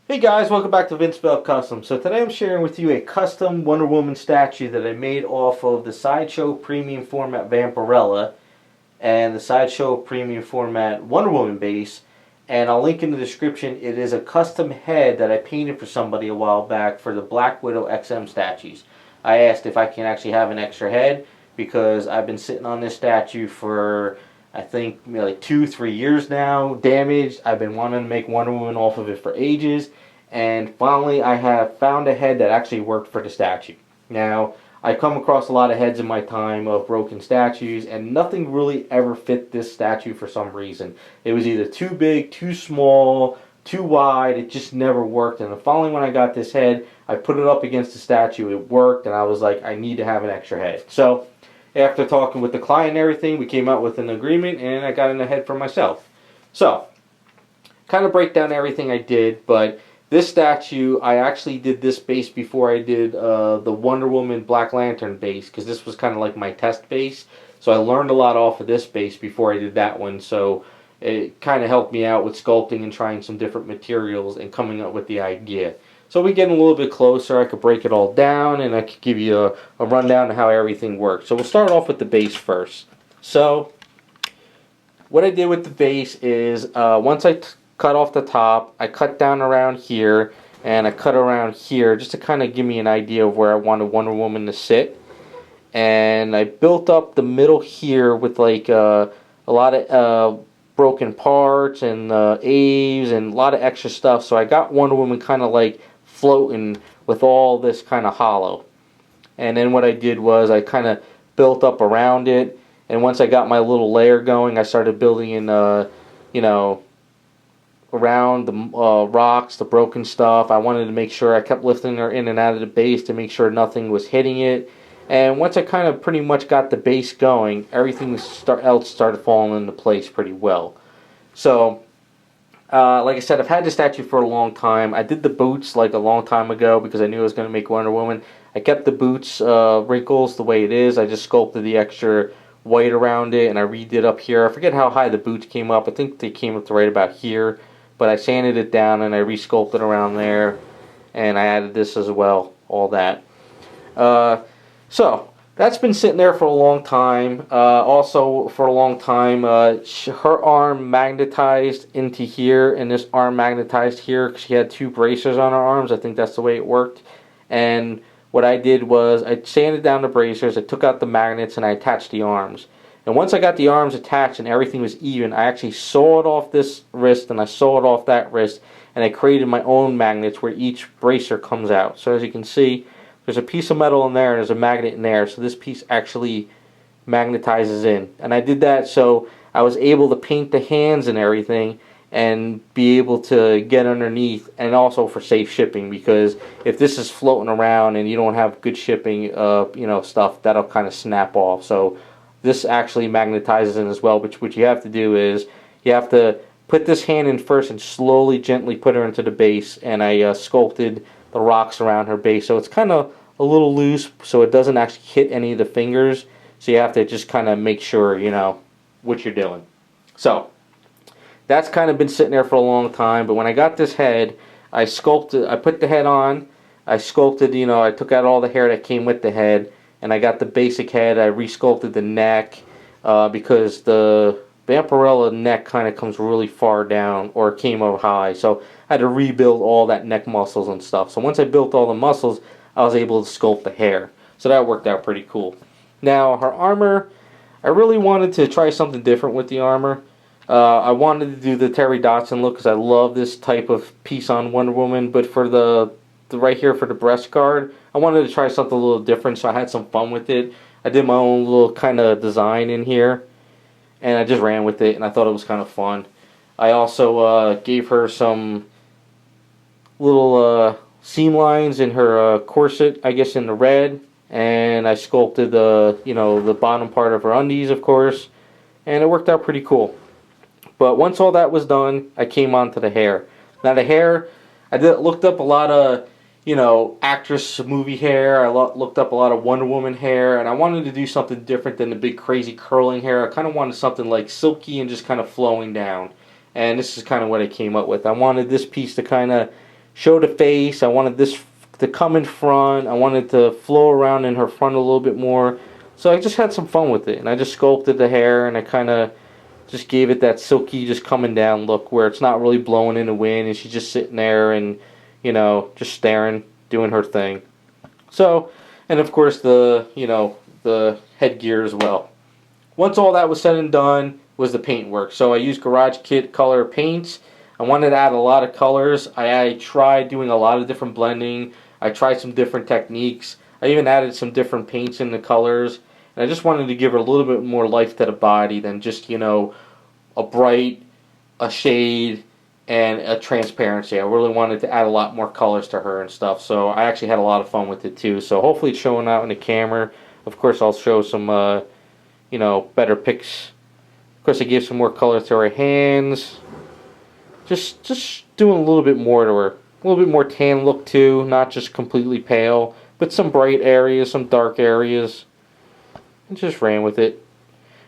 Hey guys, welcome back to Vince-Vell Custom. So today I'm sharing with you a custom Wonder Woman statue that I made off of the Sideshow Premium Format Vampirella and the Sideshow Premium Format Wonder Woman base. And I'll link in the description. It is a custom head that I painted for somebody a while back for the Black Widow XM statues. I asked if I can actually have an extra head because I've been sitting on this statue for I think maybe like 2-3 years now, damaged. I've been wanting to make Wonder Woman off of it for ages, and finally I have found a head that actually worked for the statue. Now, I come across a lot of heads in my time of broken statues, and nothing really ever fit this statue for some reason. It was either too big, too small, too wide. It just never worked. And finally, when I got this head, I put it up against the statue. It worked, and I was like, I need to have an extra head. So after talking with the client and everything, we came out with an agreement, and I got in a head for myself. So, kind of break down everything I did, but this statue, I actually did this base before I did the Wonder Woman Black Lantern base, because this was kind of like my test base. So I learned a lot off of this base before I did that one, so it kind of helped me out with sculpting and trying some different materials and coming up with the idea. So we get a little bit closer, I could break it all down and I could give you a rundown of how everything works. So we'll start off with the base first. So what I did with the base is once I cut off the top, I cut down around here and I cut around here just to kind of give me an idea of where I wanted Wonder Woman to sit. And I built up the middle here with like a lot of broken parts and A's and a lot of extra stuff. So I got Wonder Woman kind of like floating with all this kind of hollow. And then what I did was I kind of built up around it, and once I got my little layer going, I started building in you know, around the rocks, the broken stuff. I wanted to make sure I kept lifting her in and out of the base to make sure nothing was hitting it. And once I kind of pretty much got the base going, everything else started falling into place pretty well. So like I said, I've had the statue for a long time. I did the boots like a long time ago because I knew I was going to make Wonder Woman. I kept the boots wrinkles the way it is. I just sculpted the extra white around it, and I redid up here. I forget how high the boots came up. I think they came up to right about here. But I sanded it down and I resculpted around there. And I added this as well, all that. So that's been sitting there for a long time. Also, for a long time, her arm magnetized into here, and this arm magnetized here because she had two bracers on her arms. I think that's the way it worked. And what I did was I sanded down the bracers, I took out the magnets, and I attached the arms. And once I got the arms attached and everything was even, I actually sawed off this wrist and I sawed off that wrist, and I created my own magnets where each bracer comes out. So as you can see, there's a piece of metal in there and there's a magnet in there, so this piece actually magnetizes in. And I did that so I was able to paint the hands and everything and be able to get underneath, and also for safe shipping, because if this is floating around and you don't have good shipping stuff, that'll kind of snap off. So this actually magnetizes in as well, which what you have to do is you have to put this hand in first and slowly, gently put her into the base, and I sculpted the rocks around her base. So it's kind of a little loose, so it doesn't actually hit any of the fingers. So you have to just kind of make sure, what you're doing. So that's kind of been sitting there for a long time. But when I got this head, I put the head on, I sculpted, I took out all the hair that came with the head, and I got the basic head. I resculpted the neck because the Vampirella neck kind of comes really far down, or it came up high. So I had to rebuild all that neck muscles and stuff. So once I built all the muscles, I was able to sculpt the hair. So that worked out pretty cool. Now, her armor, I really wanted to try something different with the armor. I wanted to do the Terry Dodson look because I love this type of piece on Wonder Woman. But for the right here for the breast guard, I wanted to try something a little different, so I had some fun with it. I did my own little kind of design in here, and I just ran with it, and I thought it was kind of fun. I also gave her some little seam lines in her corset, I guess in the red, and I sculpted the bottom part of her undies, of course, and it worked out pretty cool. But once all that was done, I came on to the hair. Now the hair, looked up a lot of actress movie hair. I looked up a lot of Wonder Woman hair, and I wanted to do something different than the big crazy curling hair. I kind of wanted something like silky and just kind of flowing down. And this is kind of what I came up with. I wanted this piece to kind of show the face. I wanted this to come in front. I wanted to flow around in her front a little bit more. So I just had some fun with it, and I just sculpted the hair, and I kind of just gave it that silky, just coming down look where it's not really blowing in the wind, and she's just sitting there and, you know, just staring, doing her thing. So, and of course the, you know, the headgear as well. Once all that was said and done was the paint work. So I used Garage Kit color paints. I wanted to add a lot of colors. I tried doing a lot of different blending. I tried some different techniques. I even added some different paints in the colors. And I just wanted to give her a little bit more life to the body than just, you know, a bright, a shade, and a transparency. I really wanted to add a lot more colors to her and stuff. So I actually had a lot of fun with it too. So hopefully it's showing out in the camera. Of course, I'll show some, you know, better pics. Of course, I gave some more color to her hands. Just doing a little bit more to her. A little bit more tan look too, not just completely pale, but some bright areas, some dark areas. And just ran with it.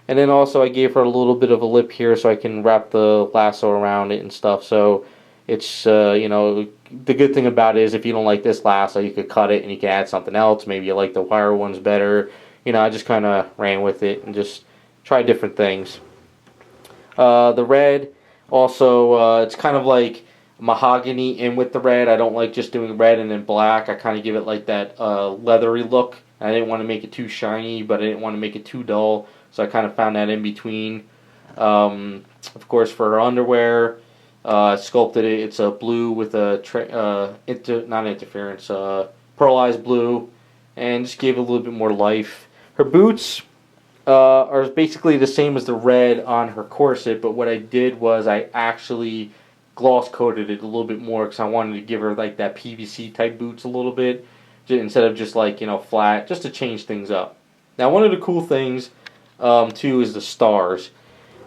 And then also I gave her a little bit of a lip here so I can wrap the lasso around it and stuff. So it's, you know, the good thing about it is if you don't like this lasso, you could cut it and you can add something else. Maybe you like the wire ones better. You know, I just kind of ran with it and just tried different things. The red, also, it's kind of like mahogany in with the red. I don't like just doing red and then black. I kind of give it like that leathery look. I didn't want to make it too shiny, but I didn't want to make it too dull. So I kind of found that in between. Of course, for her underwear, sculpted it. It's a blue with a not interference, pearlized blue, and just gave it a little bit more life. Her boots are basically the same as the red on her corset, but what I did was I actually gloss coated it a little bit more because I wanted to give her like that PVC type boots a little bit instead of just like, you know, flat, just to change things up. Now, one of the cool things too is the stars.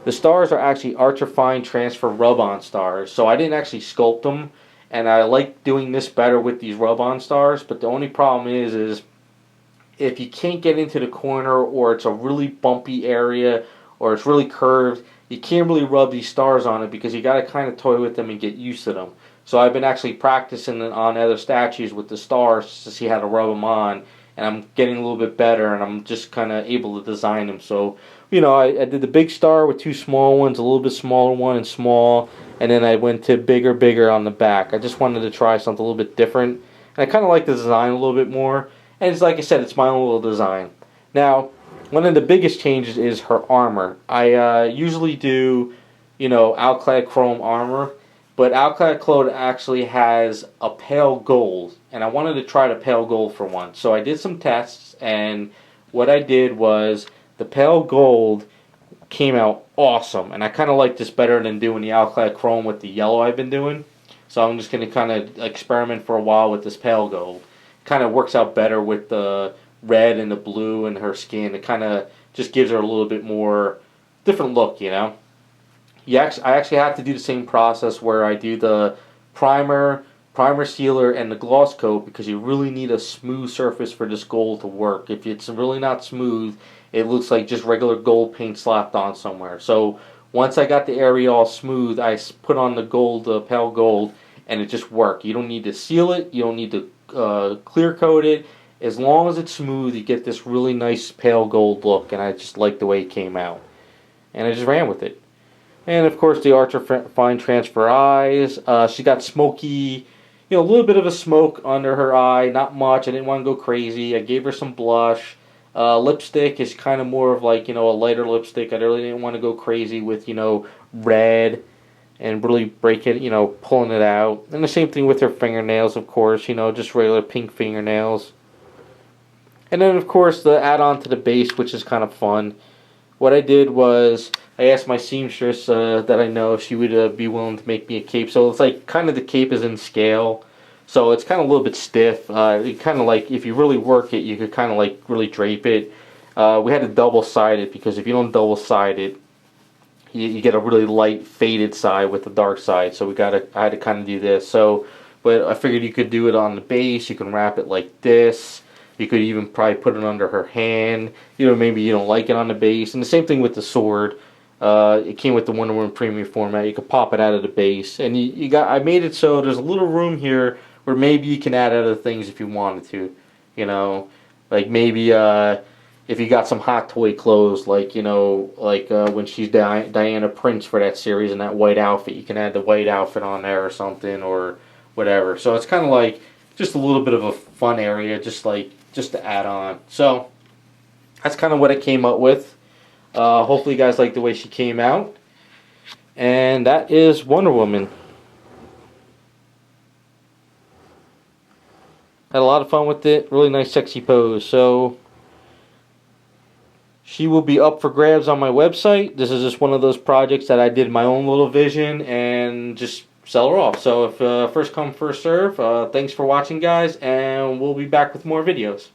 The stars are actually Ultrafine Transfer rub-on stars, so I didn't actually sculpt them, and I like doing this better with these rub-on stars, but the only problem is if you can't get into the corner, or it's a really bumpy area, or it's really curved, you can't really rub these stars on it because you got to kind of toy with them and get used to them. So I've been actually practicing on other statues with the stars to see how to rub them on, and I'm getting a little bit better, and I'm just kind of able to design them. So, you know, I did the big star with two small ones, a little bit smaller one and small, and then I went to bigger on the back. I just wanted to try something a little bit different, and I kind of like the design a little bit more, and it's like I said, it's my own little design. Now, one of the biggest changes is her armor. I usually do, you know, Alclad Chrome armor, but Alclad Chrome actually has a pale gold, and I wanted to try the pale gold for once. So I did some tests, and what I did was the pale gold came out awesome, and I kind of like this better than doing the Alclad Chrome with the yellow I've been doing. So I'm just going to kind of experiment for a while with this pale gold. Kind of works out better with the red and the blue and her skin. It kind of just gives her a little bit more different look, you know. I actually have to do the same process where I do the primer sealer, and the gloss coat, because you really need a smooth surface for this gold to work. If it's really not smooth, it looks like just regular gold paint slapped on somewhere. So once I got the area all smooth, I put on the gold, pale gold, and it just worked. You don't need to seal it. You don't need to clear coat it. As long as it's smooth, you get this really nice pale gold look, and I just like the way it came out. And I just ran with it. And of course the Ultrafine Transfer eyes. She got smoky, you know, a little bit of a smoke under her eye, not much. I didn't want to go crazy. I gave her some blush. Lipstick is kind of more of like, you know, a lighter lipstick. I really didn't want to go crazy with, you know, red and really break it, you know, pulling it out. And the same thing with her fingernails, of course, you know, just regular pink fingernails. And then, of course, the add-on to the base, which is kind of fun. What I did was I asked my seamstress that I know if she would be willing to make me a cape. So it's like kind of the cape is in scale. So it's kind of a little bit stiff. It kind of like, if you really work it, you could kind of like really drape it. We had to double-side it, because if you don't double-side it, you get a really light faded side with the dark side. So I had to kind of do this. So, but I figured you could do it on the base. You can wrap it like this. You could even probably put it under her hand. You know, maybe you don't like it on the base. And the same thing with the sword. It came with the Wonder Woman premium format. You could pop it out of the base, and I made it so there's a little room here where maybe you can add other things if you wanted to. You know, like maybe if you got some hot toy clothes, like when she's Diana Prince for that series in that white outfit, you can add the white outfit on there or something or whatever. So it's kind of like just a little bit of a fun area, just to add on. So that's kind of what I came up with. Hopefully you guys like the way she came out. And that is Wonder Woman. Had a lot of fun with it. Really nice sexy pose. So she will be up for grabs on my website. This is just one of those projects that I did my own little vision and just sell her off. So if first come first serve, thanks for watching guys, and we'll be back with more videos.